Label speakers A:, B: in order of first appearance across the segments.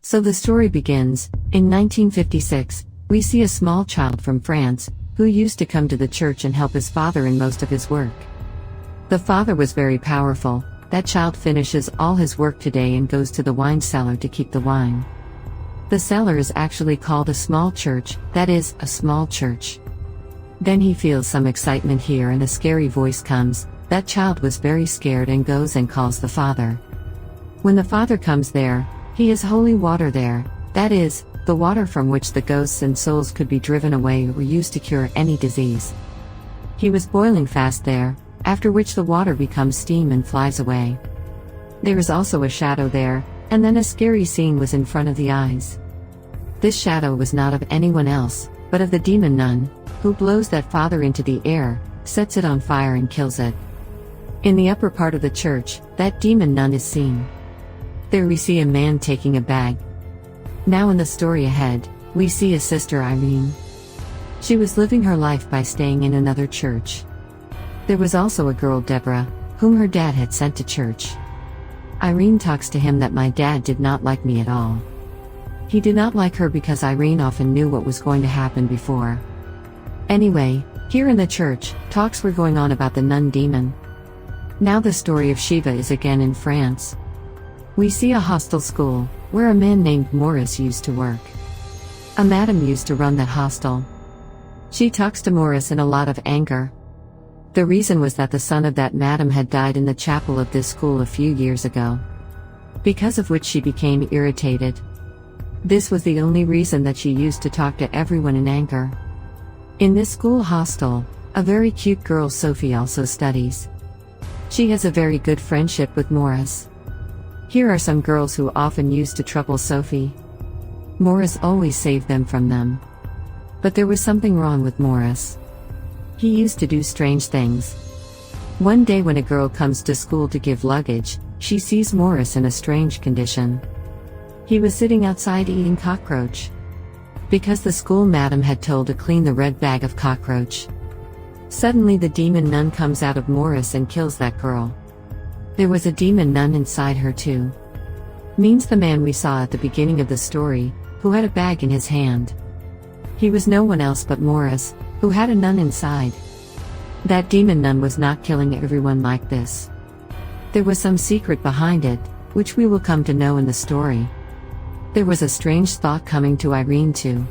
A: So the story begins. In 1956, we see a small child from France, who used to come to the church and help his father in most of his work. The father was very powerful. That child finishes all his work today and goes to the wine cellar to keep the wine. The cellar is actually called a small church, that is, a small church. Then he feels some excitement here and a scary voice comes. That child was very scared and goes and calls the father. When the father comes there, he has holy water there, that is, the water from which the ghosts and souls could be driven away or used to cure any disease. He was boiling fast there, after which the water becomes steam and flies away. There is also a shadow there, and then a scary scene was in front of the eyes. This shadow was not of anyone else, but of the demon nun, who blows that father into the air, sets it on fire and kills it. In the upper part of the church, that demon nun is seen. There we see a man taking a bag. Now in the story ahead, we see a sister Irene. She was living her life by staying in another church. There was also a girl Deborah, whom her dad had sent to church. Irene talks to him that my dad did not like me at all. He did not like her because Irene often knew what was going to happen before. Anyway, here in the church, talks were going on about the nun demon. Now the story of Shiva is again in France. We see a hostel school, where a man named Maurice used to work. A madam used to run that hostel. She talks to Maurice in a lot of anger. The reason was that the son of that madam had died in the chapel of this school a few years ago. Because of which she became irritated. This was the only reason that she used to talk to everyone in anger. In this school hostel, a very cute girl Sophie also studies. She has a very good friendship with Maurice. Here are some girls who often used to trouble Sophie. Maurice always saved them from them. But there was something wrong with Maurice. He used to do strange things. One day when a girl comes to school to give luggage, she sees Maurice in a strange condition. He was sitting outside eating cockroach. Because the school madam had told to clean the red bag of cockroach. Suddenly the demon nun comes out of Maurice and kills that girl. There was a demon nun inside her too. Means the man we saw at the beginning of the story, who had a bag in his hand. He was no one else but Maurice, who had a nun inside. That demon nun was not killing everyone like this. There was some secret behind it, which we will come to know in the story. There was a strange thought coming to Irene too.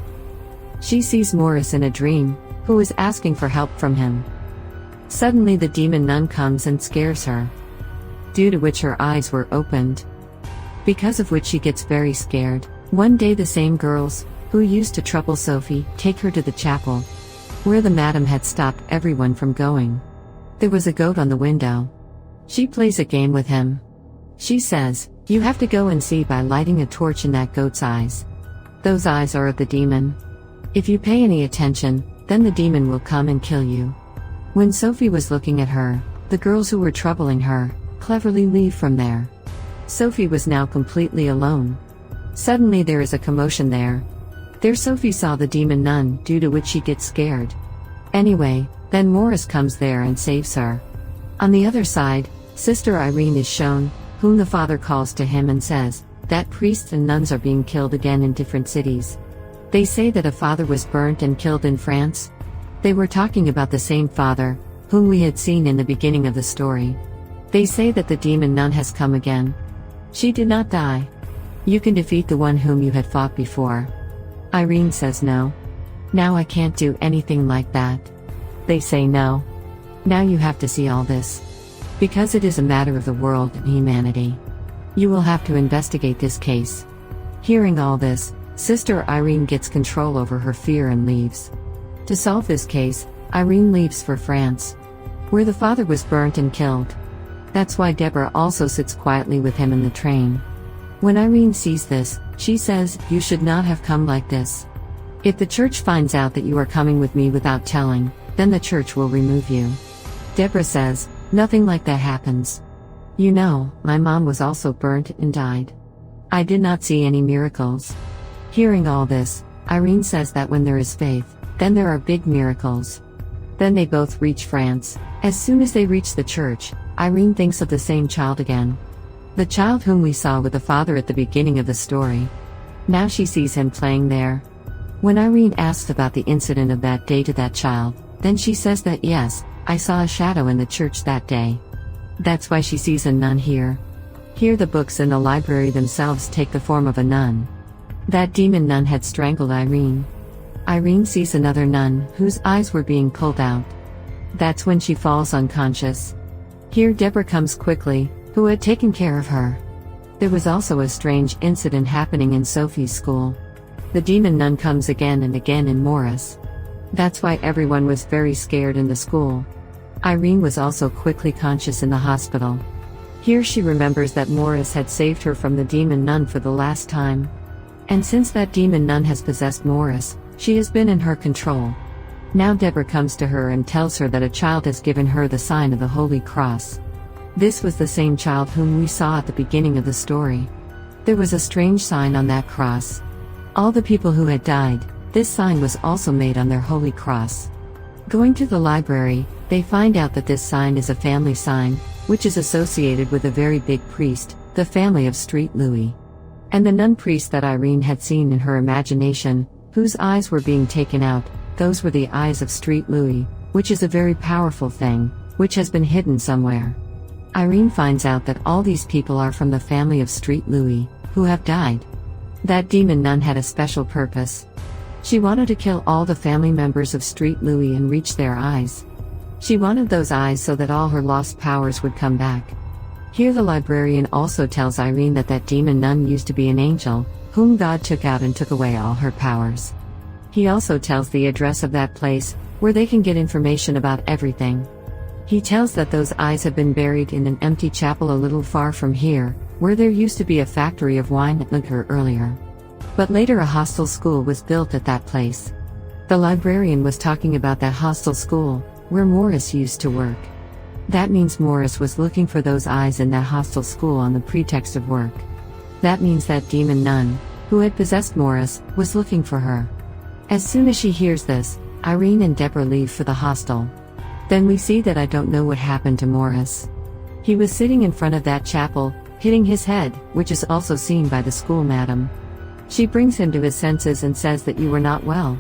A: She sees Maurice in a dream, who is asking for help from him. Suddenly the demon nun comes and scares her. Due to which her eyes were opened. Because of which she gets very scared. One day the same girls, who used to trouble Sophie, take her to the chapel, where the madam had stopped everyone from going. There was a goat on the window. She plays a game with him. She says, "You have to go and see by lighting a torch in that goat's eyes. Those eyes are of the demon. If you pay any attention, then the demon will come and kill you." When Sophie was looking at her, the girls who were troubling her cleverly leave from there. Sophie was now completely alone. Suddenly there is a commotion there. There Sophie saw the demon nun, due to which she gets scared. Anyway, then Maurice comes there and saves her. On the other side, Sister Irene is shown, whom the father calls to him and says that priests and nuns are being killed again in different cities. They say that a father was burnt and killed in France. They were talking about the same father, whom we had seen in the beginning of the story. They say that the demon nun has come again. She did not die. You can defeat the one whom you had fought before. Irene says no. Now I can't do anything like that. They say no. Now you have to see all this. Because it is a matter of the world and humanity. You will have to investigate this case. Hearing all this, Sister Irene gets control over her fear and leaves. To solve this case, Irene leaves for France, where the father was burnt and killed. That's why Deborah also sits quietly with him in the train. When Irene sees this, she says, "You should not have come like this. If the church finds out that you are coming with me without telling, then the church will remove you." Deborah says, "Nothing like that happens. You know, my mom was also burnt and died. I did not see any miracles." Hearing all this, Irene says that when there is faith, then there are big miracles. Then they both reach France. As soon as they reach the church, Irene thinks of the same child again. The child whom we saw with the father at the beginning of the story. Now she sees him playing there. When Irene asks about the incident of that day to that child, then she says that yes, I saw a shadow in the church that day. That's why she sees a nun here. Here the books in the library themselves take the form of a nun. That demon nun had strangled Irene. Irene sees another nun, whose eyes were being pulled out. That's when she falls unconscious. Here Deborah comes quickly, who had taken care of her. There was also a strange incident happening in Sophie's school. The demon nun comes again and again in Morris. That's why everyone was very scared in the school. Irene was also quickly conscious in the hospital. Here she remembers that Morris had saved her from the demon nun for the last time. And since that demon nun has possessed Morris, she has been in her control. Now Deborah comes to her and tells her that a child has given her the sign of the Holy Cross. This was the same child whom we saw at the beginning of the story. There was a strange sign on that cross. All the people who had died, this sign was also made on their holy cross. Going to the library, they find out that this sign is a family sign, which is associated with a very big priest, the family of Street Louis. And the nun priest that Irene had seen in her imagination, whose eyes were being taken out, those were the eyes of Street Louis, which is a very powerful thing, which has been hidden somewhere. Irene finds out that all these people are from the family of Street Louis, who have died. That demon nun had a special purpose. She wanted to kill all the family members of Street Louis and reach their eyes. She wanted those eyes so that all her lost powers would come back. Here the librarian also tells Irene that that demon nun used to be an angel, whom God took out and took away all her powers. He also tells the address of that place, where they can get information about everything. He tells that those eyes have been buried in an empty chapel a little far from here, where there used to be a factory of wine and liquor earlier. But later a hostel school was built at that place. The librarian was talking about that hostel school, where Morris used to work. That means Morris was looking for those eyes in that hostel school on the pretext of work. That means that demon nun, who had possessed Morris, was looking for her. As soon as she hears this, Irene and Deborah leave for the hostel. Then we see that I don't know what happened to Morris. He was sitting in front of that chapel, hitting his head, which is also seen by the school madam. She brings him to his senses and says that you were not well.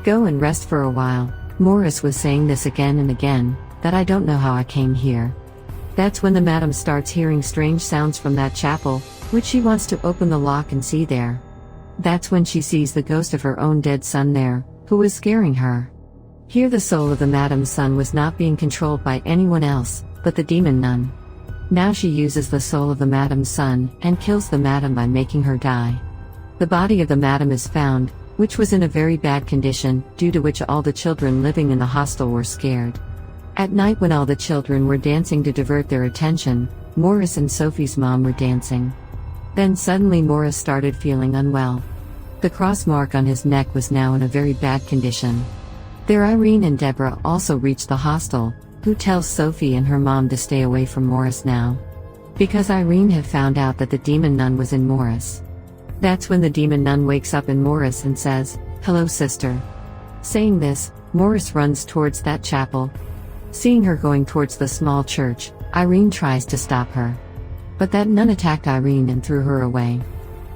A: Go and rest for a while. Morris was saying this again and again, that I don't know how I came here. That's when the madam starts hearing strange sounds from that chapel, which she wants to open the lock and see there. That's when she sees the ghost of her own dead son there, who was scaring her. Here the soul of the madam's son was not being controlled by anyone else, but the demon nun. Now she uses the soul of the madam's son, and kills the madam by making her die. The body of the madam is found, which was in a very bad condition, due to which all the children living in the hostel were scared. At night when all the children were dancing to divert their attention, Morris and Sophie's mom were dancing. Then suddenly Morris started feeling unwell. The cross mark on his neck was now in a very bad condition. There Irene and Deborah also reach the hostel, who tells Sophie and her mom to stay away from Morris now. Because Irene had found out that the demon nun was in Morris. That's when the demon nun wakes up in Morris and says, "Hello sister." Saying this, Morris runs towards that chapel. Seeing her going towards the small church, Irene tries to stop her. But that nun attacked Irene and threw her away.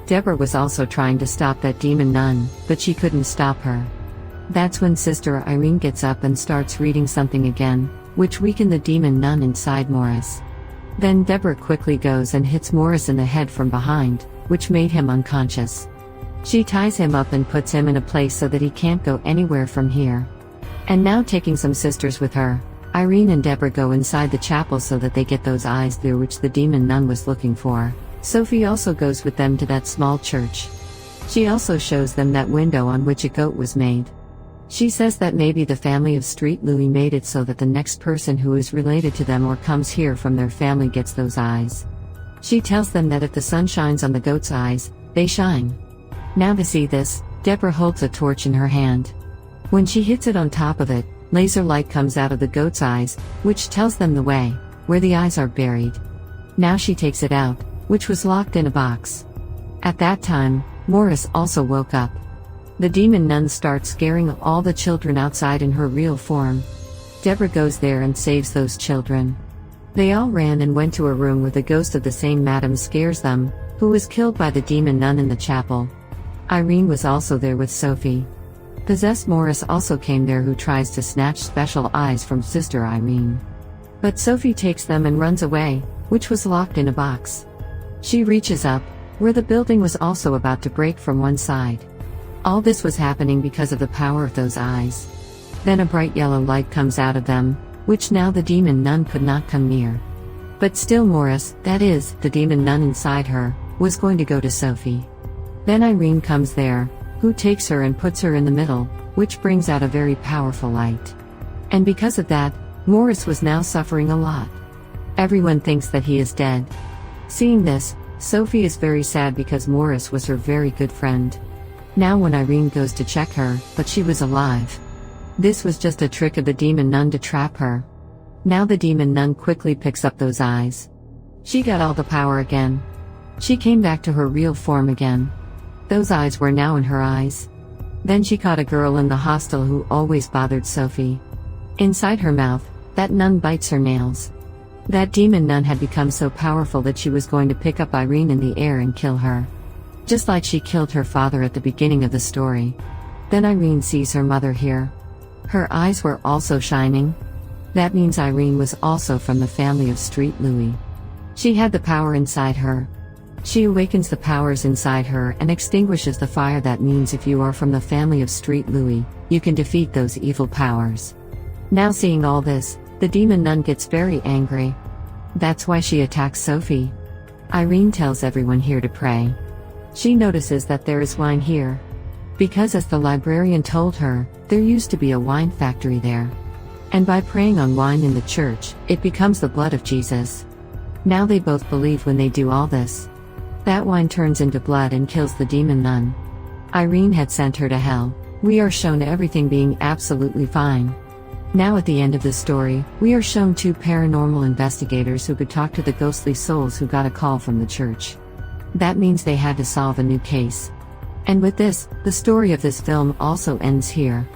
A: Deborah was also trying to stop that demon nun, but she couldn't stop her. That's when Sister Irene gets up and starts reading something again, which weakened the demon nun inside Morris. Then Deborah quickly goes and hits Morris in the head from behind, which made him unconscious. She ties him up and puts him in a place so that he can't go anywhere from here. And now taking some sisters with her, Irene and Deborah go inside the chapel so that they get those eyes through which the demon nun was looking for. Sophie also goes with them to that small church. She also shows them that window on which a goat was made. She says that maybe the family of Street Louis made it so that the next person who is related to them or comes here from their family gets those eyes. She tells them that if the sun shines on the goat's eyes, they shine. Now to see this, Deborah holds a torch in her hand. When she hits it on top of it, laser light comes out of the goat's eyes, which tells them the way, where the eyes are buried. Now she takes it out, which was locked in a box. At that time, Morris also woke up. The demon nun starts scaring all the children outside in her real form. Deborah goes there and saves those children. They all ran and went to a room where the ghost of the same madam scares them, who was killed by the demon nun in the chapel. Irene was also there with Sophie. Possessed Morris also came there, who tries to snatch special eyes from Sister Irene. But Sophie takes them and runs away, which was locked in a box. She reaches up, where the building was also about to break from one side. All this was happening because of the power of those eyes. Then a bright yellow light comes out of them, which now the demon nun could not come near. But still Morris, that is, the demon nun inside her, was going to go to Sophie. Then Irene comes there, who takes her and puts her in the middle, which brings out a very powerful light. And because of that, Morris was now suffering a lot. Everyone thinks that he is dead. Seeing this, Sophie is very sad because Morris was her very good friend. Now when Irene goes to check her, but she was alive. This was just a trick of the demon nun to trap her. Now the demon nun quickly picks up those eyes. She got all the power again. She came back to her real form again. Those eyes were now in her eyes. Then she caught a girl in the hostel who always bothered Sophie. Inside her mouth, that nun bites her nails. That demon nun had become so powerful that she was going to pick up Irene in the air and kill her. Just like she killed her father at the beginning of the story. Then Irene sees her mother here. Her eyes were also shining. That means Irene was also from the family of Street Louis. She had the power inside her. She awakens the powers inside her and extinguishes the fire. That means if you are from the family of Street Louis, you can defeat those evil powers. Now seeing all this, the demon nun gets very angry. That's why she attacks Sophie. Irene tells everyone here to pray. She notices that there is wine here. Because as the librarian told her, there used to be a wine factory there. And by praying on wine in the church, it becomes the blood of Jesus. Now they both believe when they do all this. That wine turns into blood and kills the demon nun. Irene had sent her to hell. We are shown everything being absolutely fine. Now at the end of the story, we are shown two paranormal investigators who could talk to the ghostly souls who got a call from the church. That means they had to solve a new case. And with this, the story of this film also ends here.